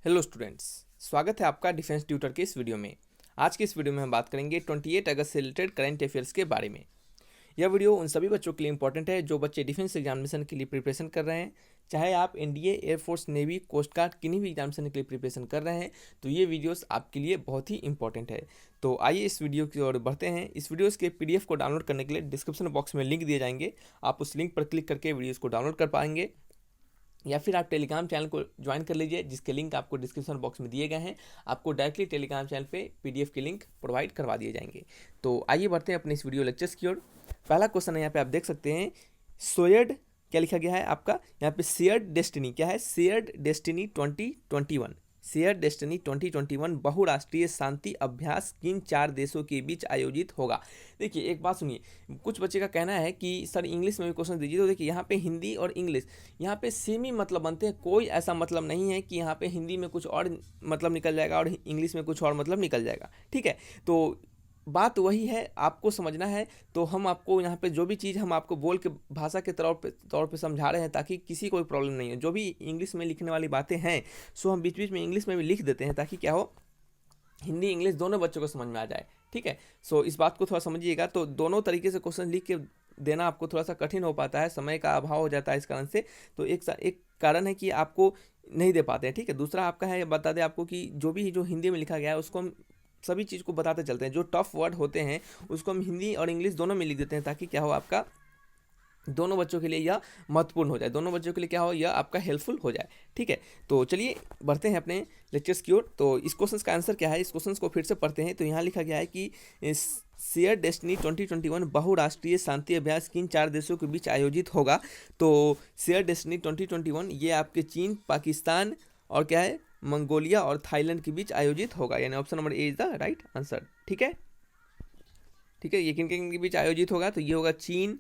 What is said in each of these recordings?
Hello students, स्वागत है आपका डिफेंस ट्यूटर के इस वीडियो में। आज की इस वीडियो में हम बात करेंगे 28 अगस्त से रिलेटेड करंट अफेयर्स के बारे में। यह वीडियो उन सभी बच्चों के लिए इंपॉर्टेंट है जो बच्चे डिफेंस एग्जामिनेशन के लिए प्रिपरेशन कर रहे हैं। चाहे आप NDA, air force, navy, coast guard किन्हीं भी एग्जामिनेशन के लिए प्रिपरेशन कर रहे हैं तो ये वीडियोस आपके लिए बहुत ही इंपॉर्टेंट है। तो आइए इस वीडियो की ओर बढ़ते हैं। इस वीडियोस के पीडीएफ को डाउनलोड करने के लिए डिस्क्रिप्शन बॉक्स में लिंक दिए जाएंगे। आप उस लिंक पर क्लिक करके वीडियोस को डाउनलोड कर पाएंगे, या फिर आप टेलीग्राम चैनल को ज्वाइन कर लीजिए जिसके लिंक आपको डिस्क्रिप्शन बॉक्स में दिए गए हैं। आपको डायरेक्टली टेलीग्राम चैनल पे पीडीएफ के लिंक प्रोवाइड करवा दिए जाएंगे। तो आइए बढ़ते हैं अपने इस वीडियो लेक्चर्स की ओर। पहला क्वेश्चन है, यहाँ पे आप देख सकते हैं शेयर्ड, क्या लिखा गया है आपका यहाँ पे, शेयर्ड डेस्टिनी। क्या है? Shared destiny 2021। शेयर डेस्टिनी 2021 बहुराष्ट्रीय शांति अभ्यास किन 4 देशों के बीच आयोजित होगा। देखिए एक बात सुनिए, कुछ बच्चे का कहना है कि सर इंग्लिश में भी क्वेश्चन दीजिए। तो देखिए यहाँ पे हिंदी और इंग्लिश यहाँ पे सेम ही मतलब बनते हैं। कोई ऐसा मतलब नहीं है कि यहाँ पे हिंदी में कुछ और मतलब निकल जाएगा और इंग्लिश में कुछ और मतलब निकल जाएगा। ठीक है, तो बात वही है, आपको समझना है। तो हम आपको यहाँ पे जो भी चीज़ हम आपको बोल के भाषा के तौर पे समझा रहे हैं ताकि किसी को कोई प्रॉब्लम नहीं हो। जो भी इंग्लिश में लिखने वाली बातें हैं सो हम बीच बीच में इंग्लिश में भी लिख देते हैं ताकि क्या हो, हिंदी इंग्लिश दोनों बच्चों को समझ में आ जाए। ठीक है, सो इस बात को थोड़ा समझिएगा। तो दोनों तरीके से क्वेश्चन लिख के देना आपको थोड़ा सा कठिन हो पाता है, समय का अभाव हो जाता है इस कारण से। तो एक कारण है कि आपको नहीं दे पाते हैं। ठीक है, दूसरा आपका है, बता दें आपको कि जो भी जो हिंदी में लिखा गया है उसको हम सभी चीज़ को बताते चलते हैं। जो टफ वर्ड होते हैं उसको हम हिंदी और इंग्लिश दोनों में लिख देते हैं ताकि क्या हो, आपका दोनों बच्चों के लिए यह महत्वपूर्ण हो जाए, दोनों बच्चों के लिए क्या हो, यह आपका हेल्पफुल हो जाए। ठीक है, तो चलिए बढ़ते हैं अपने लेक्चर्स की ओर। तो इस क्वेश्चन का आंसर क्या है, इस क्वेश्चन को फिर से पढ़ते हैं। तो यहाँ लिखा गया है कि शेयर डेस्टिनी 2021 बहुराष्ट्रीय शांति अभ्यास किन 4 देशों के बीच आयोजित होगा। तो शेयर डेस्टिनी 2021 ये आपके चीन, पाकिस्तान और क्या है, मंगोलिया और थाईलैंड के बीच आयोजित होगा, यानी option number A is the right answer. ठीक है, ठीक है, ये किन किन के बीच आयोजित होगा, तो ये होगा चीन,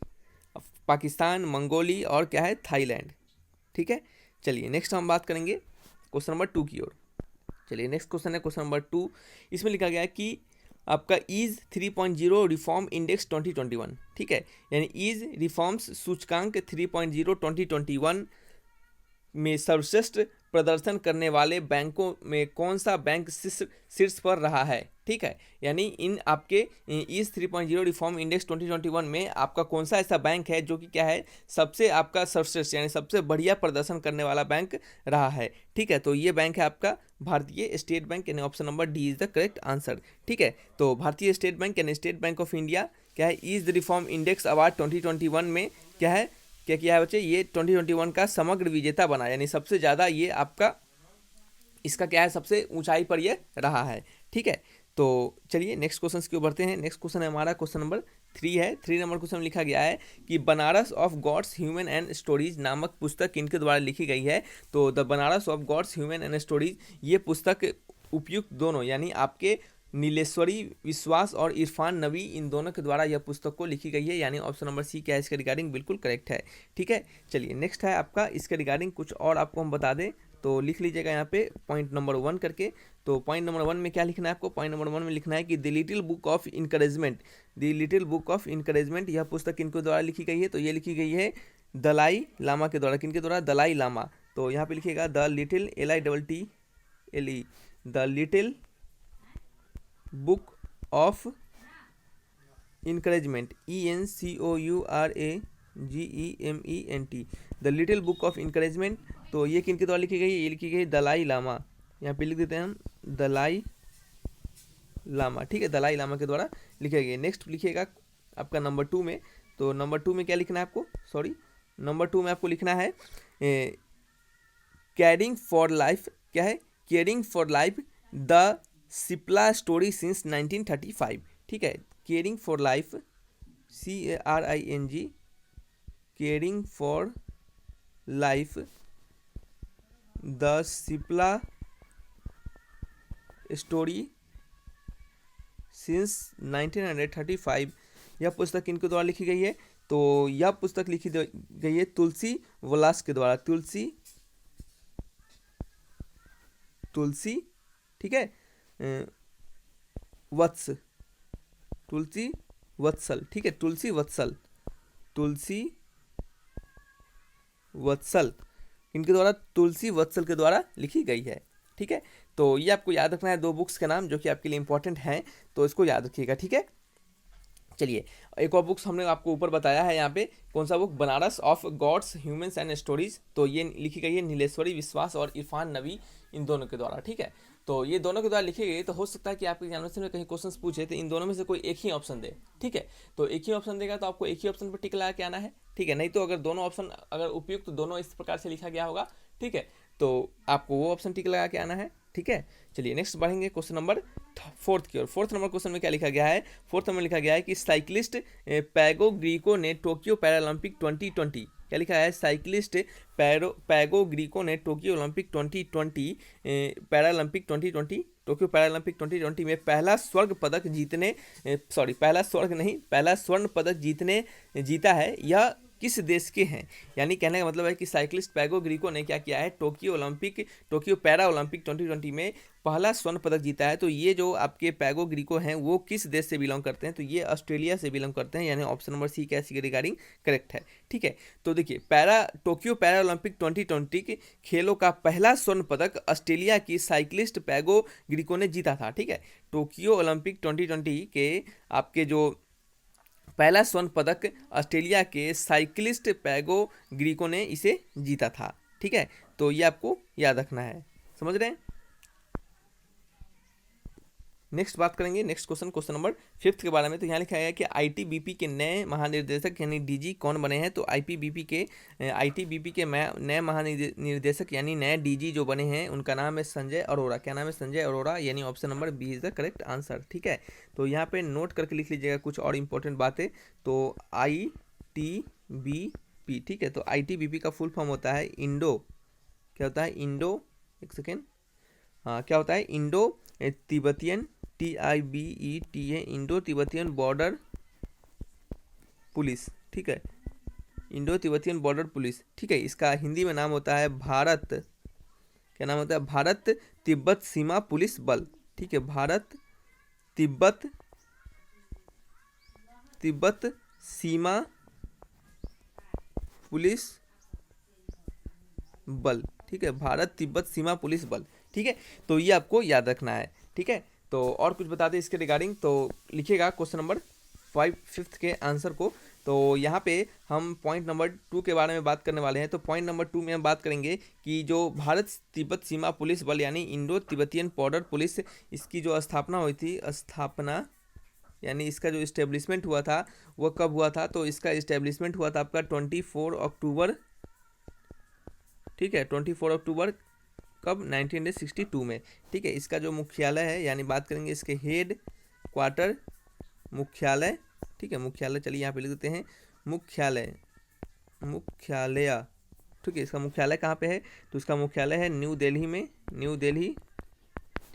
पाकिस्तान, मंगोली और क्या है, थाईलैंड। ठीक है, चलिए नेक्स्ट हम बात करेंगे क्वेश्चन नंबर 2 की ओर। चलिए नेक्स्ट क्वेश्चन है क्वेश्चन नंबर 2। इसमें लिखा गया है कि आपका ईज 3.0 रिफॉर्म इंडेक्स 2021। ठीक है, यानी ईज रिफॉर्म्स सूचकांक 3.0 2021 में सर्वश्रेष्ठ प्रदर्शन करने वाले बैंकों में कौन सा बैंक शीर्ष पर रहा है। ठीक है, यानी इन आपके ईज 3.0 रिफॉर्म इंडेक्स 2021 में आपका कौन सा ऐसा बैंक है जो कि क्या है, सबसे आपका सर्वश्रेष्ठ यानी सबसे बढ़िया प्रदर्शन करने वाला बैंक रहा है। ठीक है, तो ये बैंक है आपका भारतीय स्टेट बैंक, यानी option number D is the correct answer. ठीक है, तो भारतीय स्टेट बैंक यानी स्टेट बैंक ऑफ इंडिया क्या है, ईज रिफॉर्म इंडेक्स अवार्ड 2021 में क्या है, क्या किया है बच्चे, ये 2021 का समग्र विजेता बना, यानी सबसे ज़्यादा ये आपका इसका क्या है, सबसे ऊंचाई पर ये रहा है। ठीक है, तो चलिए नेक्स्ट क्वेश्चन की ओर बढ़ते हैं। नेक्स्ट क्वेश्चन है हमारा क्वेश्चन नंबर 3 है। 3 नंबर क्वेश्चन में लिखा गया है कि Banaras of gods human and stories नामक पुस्तक किनके द्वारा लिखी गई है। तो the Banaras of gods human and stories ये पुस्तक उपयुक्त दोनों यानी आपके नीलेश्वरी विश्वास और इरफान नबी इन दोनों के द्वारा यह पुस्तक को लिखी गई है, यानी ऑप्शन नंबर सी क्या है इसके रिगार्डिंग बिल्कुल करेक्ट है। ठीक है, चलिए नेक्स्ट है आपका, इसके रिगार्डिंग कुछ और आपको हम बता दें तो लिख लीजिएगा यहाँ पे पॉइंट नंबर 1 करके। तो पॉइंट नंबर 1 में क्या लिखना है आपको, पॉइंट नंबर 1 में लिखना है कि the little book of encouragement, the little book of encouragement यह पुस्तक किनके द्वारा लिखी गई है। तो ये लिखी गई है दलाई लामा के द्वारा। किनके द्वारा, दलाई लामा। तो यहाँ पे लिखिएगा the little LITTLE the little book of encouragement ENCOURAGEMENT the little book of encouragement. तो ये किनके द्वारा लिखी गई है, ये लिखी गई दलाई लामा। यहाँ पे लिख देते हैं हम दलाई लामा। ठीक है, दलाई लामा के द्वारा लिखे गए। नेक्स्ट लिखिएगा आपका नंबर 2 में। तो नंबर 2 में क्या लिखना है आपको, सॉरी नंबर 2 में आपको लिखना है कैरिंग फॉर लाइफ, क्या है, caring for life the Cipla story since 1935। ठीक है, caring for life CARING caring for life the Cipla story since 1935 यह पुस्तक किनके द्वारा लिखी गई है। तो यह पुस्तक लिखी गई है तुलसी वलास के द्वारा, तुलसी ठीक है, तुलसी वत्सल। ठीक है, तुलसी वत्सल इनके द्वारा, तुलसी वत्सल के द्वारा लिखी गई है। ठीक है। तो ये आपको याद रखना है, 2 बुक्स के नाम जो कि आपके लिए इंपॉर्टेंट हैं, तो इसको याद रखिएगा, ठीक है। चलिए, एक और बुक्स हमने आपको ऊपर बताया है यहाँ पे, कौन सा book, Banaras of gods humans and stories, तो ये लिखी गई है नीलेश्वरी विश्वास और इरफान नबी, इन दोनों के द्वारा, ठीक है। तो ये दोनों के द्वारा लिखी गई, तो हो सकता है कि आपके एग्जामिनेशन में कहीं क्वेश्चंस पूछे तो इन दोनों में से कोई एक ही ऑप्शन दे, ठीक है। तो एक ही ऑप्शन देगा तो आपको एक ही ऑप्शन पर टिक लगा के आना है, ठीक है। नहीं तो अगर दोनों ऑप्शन अगर उपयुक्त तो दोनों इस प्रकार से लिखा गया होगा, ठीक है, तो आपको वो ऑप्शन टिक लगा के आना है, ठीक है। चलिए नेक्स्ट बढ़ेंगे क्वेश्चन नंबर 4 की ओर। 4 नंबर क्वेश्चन में क्या लिखा गया है, 4 नंबर लिखा गया है कि साइक्लिस्ट पैगो ग्रीको ने टोक्यो पैरालंपिक 2020, क्या लिखा है, साइक्लिस्ट पैगो ग्रीको ने Tokyo Olympic 2020 Paralympic 2020 Tokyo Paralympic 2020 में पहला स्वर्ण पदक जीतने पहला स्वर्ण पदक जीता है, यह किस देश के हैं। यानी कहने का मतलब है कि साइक्लिस्ट पैगो ग्रीको ने क्या किया है, टोक्यो पैरा ओलंपिक 2020 में पहला स्वर्ण पदक जीता है। तो ये जो आपके पैगो ग्रीको हैं वो किस देश से बिलोंग करते हैं, तो ये ऑस्ट्रेलिया से बिलोंग करते हैं, यानी ऑप्शन नंबर सी कैसी के रिगार्डिंग करेक्ट है, ठीक है। तो देखिए, टोक्यो पैरा ओलंपिक 2020 के खेलों का पहला स्वर्ण पदक ऑस्ट्रेलिया की साइक्लिस्ट पैगो ग्रीको ने जीता था, ठीक है। टोक्यो ओलंपिक 2020 के आपके जो पहला स्वर्ण पदक ऑस्ट्रेलिया के साइक्लिस्ट पैगो ग्रीको ने इसे जीता था, ठीक है। तो ये आपको याद रखना है, समझ रहे हैं। नेक्स्ट बात करेंगे, नेक्स्ट क्वेश्चन नंबर 5 के बारे में। तो यहाँ लिखा है कि आईटीबीपी के नए महानिर्देशक यानी डीजी कौन बने हैं। तो आईटीबीपी के नए महानिर्देशक यानी नए डीजी जो बने हैं उनका नाम है संजय अरोड़ा। क्या नाम है, संजय अरोड़ा, यानी option number B is the correct answer, ठीक है। तो यहाँ पे नोट करके लिख लीजिएगा कुछ और इंपॉर्टेंट बातें। तो आईटीबीपी, ठीक है। तो आईटीबीपी का फुल फॉर्म होता है इंडो, क्या होता है, इंडो, एक सेकेंड, हाँ, क्या होता है, Indo Tibetan, TIBETA, Indo Tibetan border police, ठीक है, इंडो तिब्बतियन बॉर्डर पुलिस, ठीक है। इसका हिंदी में नाम होता है भारत, क्या नाम होता है, भारत तिब्बत सीमा पुलिस बल, ठीक है, भारत तिब्बत सीमा पुलिस बल, ठीक है, भारत तिब्बत सीमा पुलिस बल, ठीक है। तो ये आपको याद रखना है, ठीक है। तो और कुछ बता दें इसके रिगार्डिंग, तो लिखिएगा क्वेश्चन नंबर 5 के आंसर को। तो यहाँ पे हम पॉइंट नंबर 2 के बारे में बात करने वाले हैं। तो पॉइंट नंबर 2 में हम बात करेंगे कि जो भारत तिब्बत सीमा पुलिस बल यानी इंडो तिब्बतियन बॉर्डर पुलिस, इसकी जो स्थापना हुई थी, यानी इसका जो इस्टेब्लिशमेंट हुआ था वो कब हुआ था। तो इसका इस्टेब्लिशमेंट हुआ था आपका 24 अक्टूबर, ठीक है, 24 अक्टूबर कब, 1962 में, ठीक है। इसका जो मुख्यालय है, यानी बात करेंगे इसके हेड क्वार्टर, मुख्यालय, ठीक है, मुख्यालय, चलिए यहाँ पे लिख देते हैं मुख्यालय, ठीक है। इसका मुख्यालय कहाँ पे है, तो इसका मुख्यालय है न्यू दिल्ली में, न्यू दिल्ली,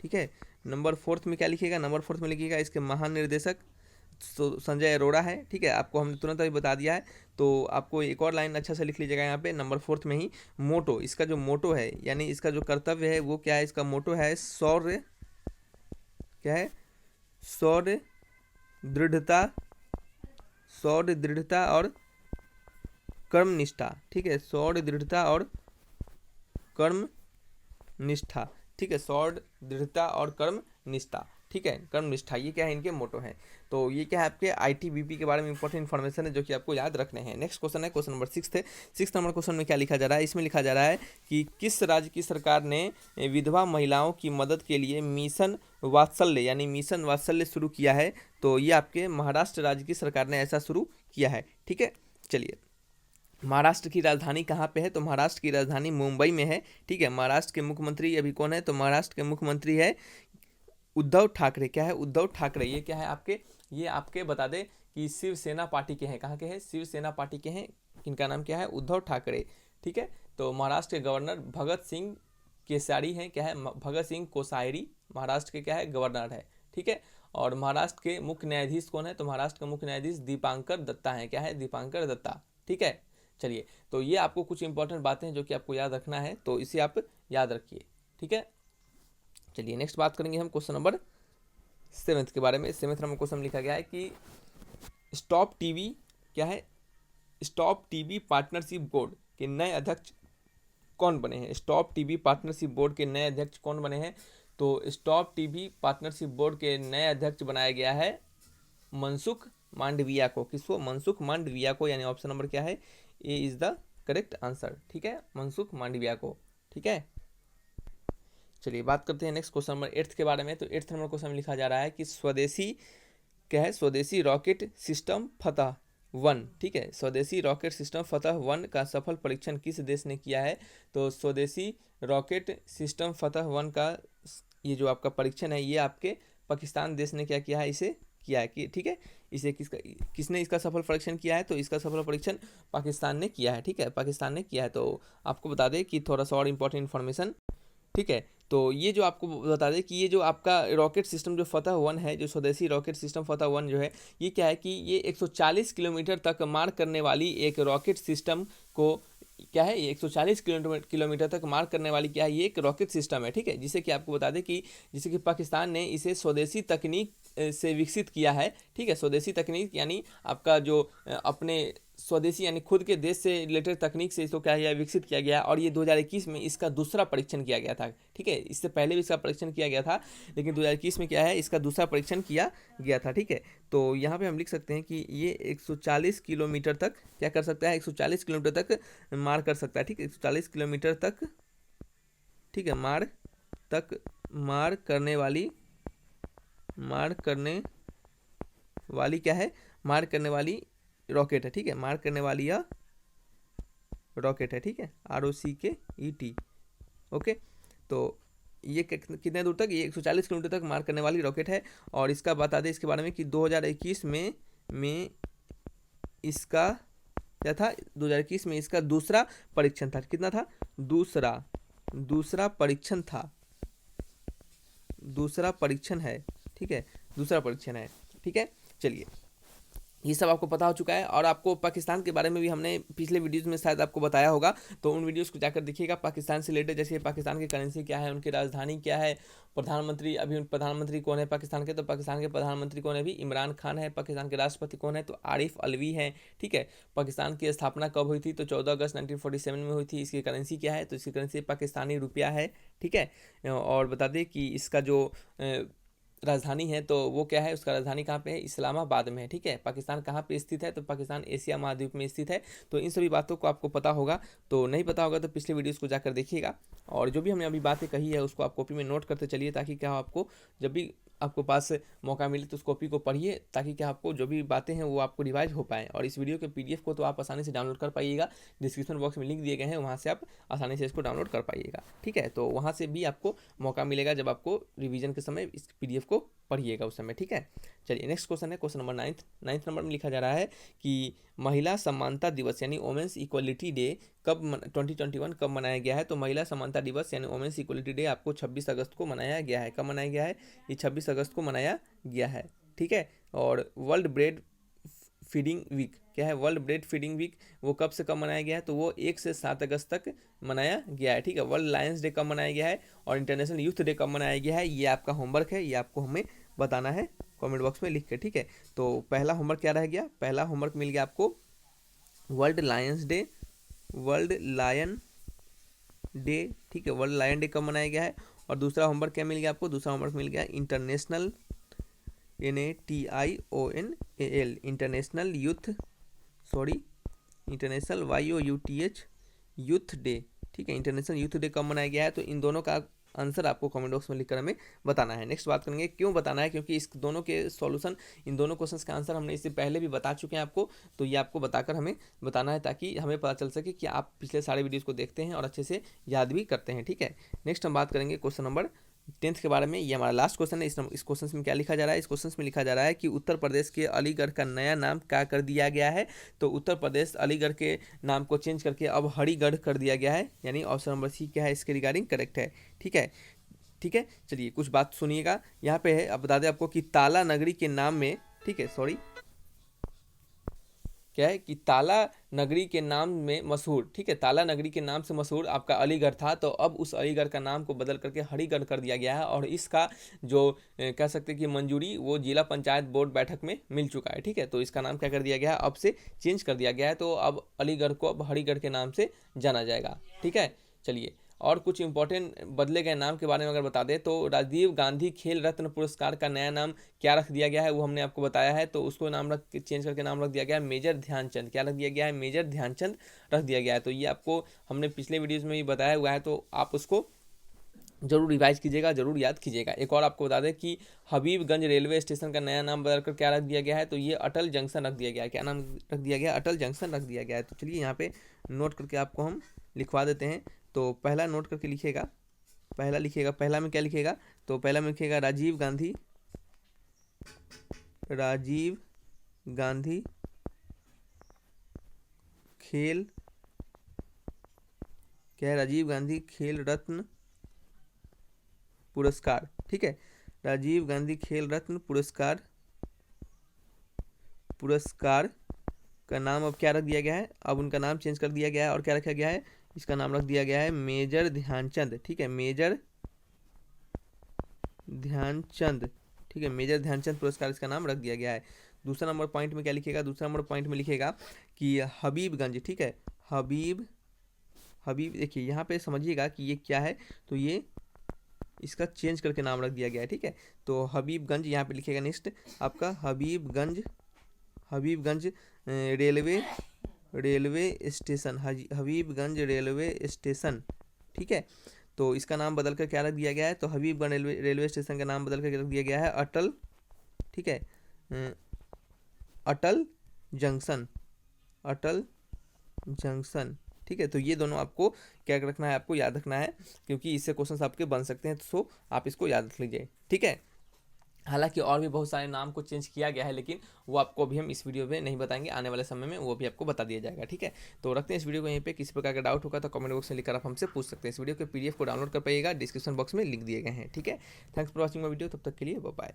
ठीक है। नंबर 4 में क्या लिखिएगा, नंबर 4 में लिखिएगा इसके महानिर्देशक संजय अरोड़ा है, ठीक है। आपको हमने तुरंत अभी बता दिया है। तो आपको एक और लाइन अच्छा से लिख लीजिएगा यहाँ पे नंबर 4 में ही, मोटो, इसका जो मोटो है यानी इसका जो कर्तव्य है वो क्या है, इसका मोटो है शौर्य, क्या है, शौर्य दृढ़ता और कर्मनिष्ठा, ठीक है, शौर्य दृढ़ता और कर्मनिष्ठा, ठीक है, शौर्य दृढ़ता और कर्मनिष्ठा, ठीक है, कर्मनिष्ठा, ये क्या है, इनके मोटो हैं। तो ये क्या है, आपके आईटीबीपी के बारे में इंपॉर्टेंट इन्फॉर्मेशन है जो कि आपको याद रखने हैं। नेक्स्ट क्वेश्चन है क्वेश्चन नंबर 6 है। 6 नंबर क्वेश्चन में क्या लिखा जा रहा है, इसमें लिखा जा रहा है कि किस राज्य की सरकार ने विधवा महिलाओं की मदद के लिए मिशन वात्सल्य यानी मिशन वात्सल्य शुरू किया है। तो ये आपके महाराष्ट्र राज्य की सरकार ने ऐसा शुरू किया है, ठीक है। चलिए, महाराष्ट्र की राजधानी कहाँ पे है, तो महाराष्ट्र की राजधानी मुंबई में है, ठीक है। महाराष्ट्र के मुख्यमंत्री अभी कौन है, तो महाराष्ट्र के मुख्यमंत्री है उद्धव ठाकरे, क्या है, उद्धव ठाकरे। ये क्या है आपके, ये आपके बता दें कि शिवसेना पार्टी के हैं, कहाँ के हैं, शिवसेना पार्टी के हैं, इनका नाम क्या है, उद्धव ठाकरे, ठीक है। तो महाराष्ट्र के गवर्नर भगत सिंह केसरी हैं, क्या है, भगत सिंह कोश्यारी महाराष्ट्र के क्या है, गवर्नर है, ठीक है। और महाराष्ट्र के मुख्य न्यायाधीश कौन है, तो महाराष्ट्र के मुख्य न्यायाधीश दीपांकर दत्ता हैं, क्या है, दीपांकर दत्ता, ठीक है। चलिए, तो ये आपको कुछ इंपॉर्टेंट बातें हैं जो कि आपको याद रखना है, तो इसे आप याद रखिए, ठीक है। चलिए, नेक्स्ट बात करेंगे हम क्वेश्चन नंबर 7 के बारे में। 7 नंबर क्वेश्चन लिखा गया है कि स्टॉप टीवी, क्या है, स्टॉप टीवी पार्टनरशिप बोर्ड के नए अध्यक्ष कौन बने हैं? स्टॉप टीबी पार्टनरशिप बोर्ड के नए अध्यक्ष कौन बने हैं? तो स्टॉप टीबी पार्टनरशिप बोर्ड के नए अध्यक्ष बनाया गया है मनसुख मांडविया को। किसको? मनसुख मांडविया को, यानी ऑप्शन नंबर क्या है? ए इज द करेक्ट आंसर। ठीक है, मनसुख मांडविया को। ठीक है, चलिए बात करते हैं नेक्स्ट क्वेश्चन नंबर 8 के बारे में। तो 8 नंबर क्वेश्चन में लिखा जा रहा है कि स्वदेशी क्या है? स्वदेशी रॉकेट सिस्टम फतह 1। ठीक है, स्वदेशी रॉकेट सिस्टम फतह 1 का सफल परीक्षण किस देश ने किया है? तो स्वदेशी रॉकेट सिस्टम फतह 1 का ये जो आपका परीक्षण है, ये आपके पाकिस्तान देश ने क्या किया है? इसे किया है कि ठीक है, इसे किसने इसका सफल परीक्षण किया है? तो इसका सफल परीक्षण पाकिस्तान ने किया है। ठीक है, पाकिस्तान ने किया है। तो आपको बता दें कि थोड़ा सा और इम्पोर्टेंट इन्फॉर्मेशन। ठीक है, तो ये जो आपको बता दें कि ये जो आपका रॉकेट सिस्टम जो फतह 1 है, जो स्वदेशी रॉकेट सिस्टम फतह 1 जो है, ये क्या है कि ये 140 किलोमीटर तक मार करने वाली एक रॉकेट सिस्टम को क्या है? ये 140 किलोमीटर तक मार करने वाली क्या है? ये एक रॉकेट सिस्टम है। ठीक है, जिसे कि आपको बता दें कि जिसे कि पाकिस्तान ने इसे स्वदेशी तकनीक से विकसित किया है। ठीक है, स्वदेशी तकनीक यानी आपका जो अपने स्वदेशी यानी खुद के देश से रिलेटेड तकनीक से इसको क्या है? विकसित किया गया, और ये 2021 में इसका दूसरा परीक्षण किया गया था। ठीक है, इससे पहले भी इसका परीक्षण किया गया था, लेकिन 2021 में क्या है? इसका दूसरा परीक्षण किया गया था। ठीक है, तो यहाँ पे हम लिख सकते हैं कि ये 140 किलोमीटर तक क्या कर सकता है? 140 किलोमीटर तक मार कर सकता है। ठीक है, 140 किलोमीटर तक, ठीक है, मार करने वाली क्या है? मार करने वाली रॉकेट है। ठीक है, मार करने वाली यह रॉकेट है। ठीक है, ROCKET। ओके, तो ये कितने दूर तक? ये 140 किलोमीटर तक मार करने वाली रॉकेट है। और इसका बता दें इसके बारे में कि 2021 में इसका क्या था? 2021 में इसका दूसरा परीक्षण था। कितना था? दूसरा परीक्षण था। दूसरा परीक्षण है। ठीक है, दूसरा परीक्षण है। ठीक है, चलिए ये सब आपको पता हो चुका है। और आपको पाकिस्तान के बारे में भी हमने पिछले वीडियोस में शायद आपको बताया होगा, तो उन वीडियोस को जाकर देखिएगा। पाकिस्तान से रिलेटेड, जैसे पाकिस्तान की करेंसी क्या है, उनकी राजधानी क्या है, प्रधानमंत्री, अभी प्रधानमंत्री कौन है पाकिस्तान के? तो पाकिस्तान के प्रधानमंत्री कौन है? अभी इमरान खान है। पाकिस्तान के राष्ट्रपति कौन है? तो आरिफ अलवी हैं। ठीक है, पाकिस्तान की स्थापना कब हुई थी? तो 14 अगस्त 1947 में हुई थी। इसकी करेंसी क्या है? तो इसकी करेंसी पाकिस्तानी रुपया है। ठीक है, और बता दें कि इसका जो राजधानी है तो वो क्या है? उसका राजधानी कहाँ पे है? इस्लामाबाद में है। ठीक है, पाकिस्तान कहाँ पे स्थित है? तो पाकिस्तान एशिया महाद्वीप में स्थित है। तो इन सभी बातों को आपको पता होगा। तो नहीं पता होगा तो पिछले वीडियोस को जाकर देखिएगा, और जो भी हमने अभी बातें कही है उसको आप कॉपी में नोट करते चलिए, ताकि क्या हो, आपको जब भी आपको पास मौका मिले तो उस कॉपी को पढ़िए, ताकि क्या आपको जो भी बातें हैं वो आपको रिवाइज हो पाएँ। और इस वीडियो के PDF को तो आप आसानी से डाउनलोड कर पाइएगा, डिस्क्रिप्शन बॉक्स में लिंक दिए गए हैं, वहाँ से आप आसानी से इसको डाउनलोड कर पाइएगा। ठीक है, तो वहाँ से भी आपको मौका मिलेगा जब आपको रिवीजन के समय इस PDF को पढ़िएगा उस समय। ठीक है, चलिए नेक्स्ट क्वेश्चन है क्वेश्चन नंबर 9 नंबर में लिखा जा रहा है कि महिला समानता दिवस यानी वोमेंस इक्वलिटी डे कब 2021 कब मनाया गया है? तो महिला समानता दिवस यानी वोमेंस इक्वलिटी डे आपको 26 अगस्त को मनाया गया है। कब मनाया गया है? ये 26 अगस्त को मनाया गया है। ठीक है, और वर्ल्ड ब्रेड फीडिंग वीक क्या है? वर्ल्ड ब्रेड फीडिंग वीक वो कब से कब मनाया गया है? तो वो 1 से 7 अगस्त तक मनाया गया है। ठीक है, वर्ल्ड लायंस डे कब मनाया गया है और इंटरनेशनल यूथ डे कब मनाया गया है? ये आपका होमवर्क है, ये आपको हमें बताना है कमेंट बॉक्स में लिख के। ठीक है, तो पहला होमवर्क क्या रह गया? पहला होमवर्क मिल गया आपको world lions day, world lion day. ठीक है, वर्ल्ड लायन डे कब मनाया गया है? और दूसरा होमवर्क क्या मिल गया आपको? दूसरा होमवर्क मिल गया international NATIONAL international YOUTH youth day. ठीक है, इंटरनेशनल यूथ डे कब मनाया गया है? तो इन दोनों का आंसर आपको कमेंट बॉक्स में लिखकर हमें बताना है। नेक्स्ट बात करेंगे क्यों बताना है, क्योंकि इस दोनों के सॉल्यूशन, इन दोनों क्वेश्चंस का आंसर हमने इससे पहले भी बता चुके हैं आपको, तो ये आपको बताकर हमें बताना है, ताकि हमें पता चल सके कि आप पिछले सारे वीडियोज़ को देखते हैं और अच्छे से याद भी करते हैं। ठीक है, नेक्स्ट हम बात करेंगे क्वेश्चन नंबर 10 के बारे में। ये हमारा लास्ट क्वेश्चन है। इस क्वेश्चन में क्या लिखा जा रहा है? इस क्वेश्चन में लिखा जा रहा है कि उत्तर प्रदेश के अलीगढ़ का नया नाम क्या कर दिया गया है? तो उत्तर प्रदेश अलीगढ़ के नाम को चेंज करके अब हरिगढ़ कर दिया गया है, यानी ऑप्शन नंबर सी क्या है इसके रिगार्डिंग करेक्ट है। ठीक है, ठीक है, चलिए कुछ बात सुनिएगा। यहाँ पे है, अब बता दें आपको कि ताला नगरी के नाम में, ठीक है, सॉरी क्या है कि ताला नगरी के नाम में मशहूर, ठीक है, ताला नगरी के नाम से मशहूर आपका अलीगढ़ था, तो अब उस अलीगढ़ का नाम को बदल करके हरिगढ़ कर दिया गया है। और इसका जो कह सकते हैं कि मंजूरी वो जिला पंचायत बोर्ड बैठक में मिल चुका है। ठीक है, तो इसका नाम क्या कर दिया गया है? अब से चेंज कर दिया गया है, तो अब अलीगढ़ को अब हरिगढ़ के नाम से जाना जाएगा। ठीक है, चलिए, और कुछ इंपॉर्टेंट बदले गए नाम के बारे में अगर बता दें तो राजीव गांधी खेल रत्न पुरस्कार का नया नाम क्या रख दिया गया है वो हमने आपको बताया है। तो उसको नाम चेंज करके नाम रख दिया गया है मेजर ध्यानचंद। क्या रख दिया गया है? मेजर ध्यानचंद रख दिया गया है। तो ये आपको हमने पिछले वीडियोज़ में भी बताया हुआ है, तो आप उसको जरूर रिवाइज कीजिएगा, जरूर याद कीजिएगा। एक और आपको बता दें कि हबीबगंज रेलवे स्टेशन का नया नाम बदलकर क्या रख दिया गया है? तो ये अटल जंक्शन रख दिया गया है। क्या नाम रख दिया गया? अटल जंक्शन रख दिया गया है। तो चलिए यहाँ पे नोट करके आपको हम लिखवा देते हैं। तो पहला नोट करके लिखिएगा, पहला लिखिएगा। पहला में क्या लिखिएगा? तो पहला में लिखिएगा राजीव गांधी, राजीव गांधी खेल, क्या है? राजीव गांधी खेल रत्न पुरस्कार। ठीक है, राजीव गांधी खेल रत्न पुरस्कार, पुरस्कार का नाम अब क्या रख दिया गया है? अब उनका नाम चेंज कर दिया गया है और क्या रखा गया है? इसका नाम रख दिया गया है मेजर ध्यानचंद। ठीक है, मेजर ध्यानचंद। ठीक है, मेजर ध्यानचंद पुरस्कार इसका नाम रख दिया गया है। दूसरा नंबर पॉइंट में क्या लिखेगा? दूसरा नंबर पॉइंट में लिखेगा कि हबीबगंज। ठीक है, हबीब देखिए यहाँ पे समझिएगा कि ये क्या है। तो ये इसका चेंज करके नाम रख दिया गया है। ठीक है, तो हबीबगंज यहाँ पे लिखेगा नेक्स्ट आपका Habibganj railway station, Habibganj railway station. ठीक है, तो इसका नाम बदल कर क्या रख दिया गया है? तो हबीबगंज रेलवे स्टेशन का नाम बदल कर रख दिया गया है अटल। ठीक है, अटल जंक्शन, अटल जंक्शन। ठीक है, तो ये दोनों आपको क्या रखना है? आपको याद रखना है, क्योंकि इससे क्वेश्चंस आपके बन सकते हैं। तो आप इसको याद रख लीजिए। ठीक है, हालांकि और भी बहुत सारे नाम को चेंज किया गया है, लेकिन वो आपको अभी हम इस वीडियो में नहीं बताएंगे, आने वाले समय में वो भी आपको बता दिया जाएगा। ठीक है, तो रखते हैं इस वीडियो को यहीं पे। किसी प्रकार का डाउट होगा तो कमेंट बॉक्स में लिखकर आप हमसे पूछ सकते हैं। इस वीडियो के PDF को डाउनलोड कर पाइएगा, डिस्क्रिप्शन बॉक्स में लिंक दिए गए हैं। ठीक है, thanks for watching my video. तब तक के लिए बाय बाय।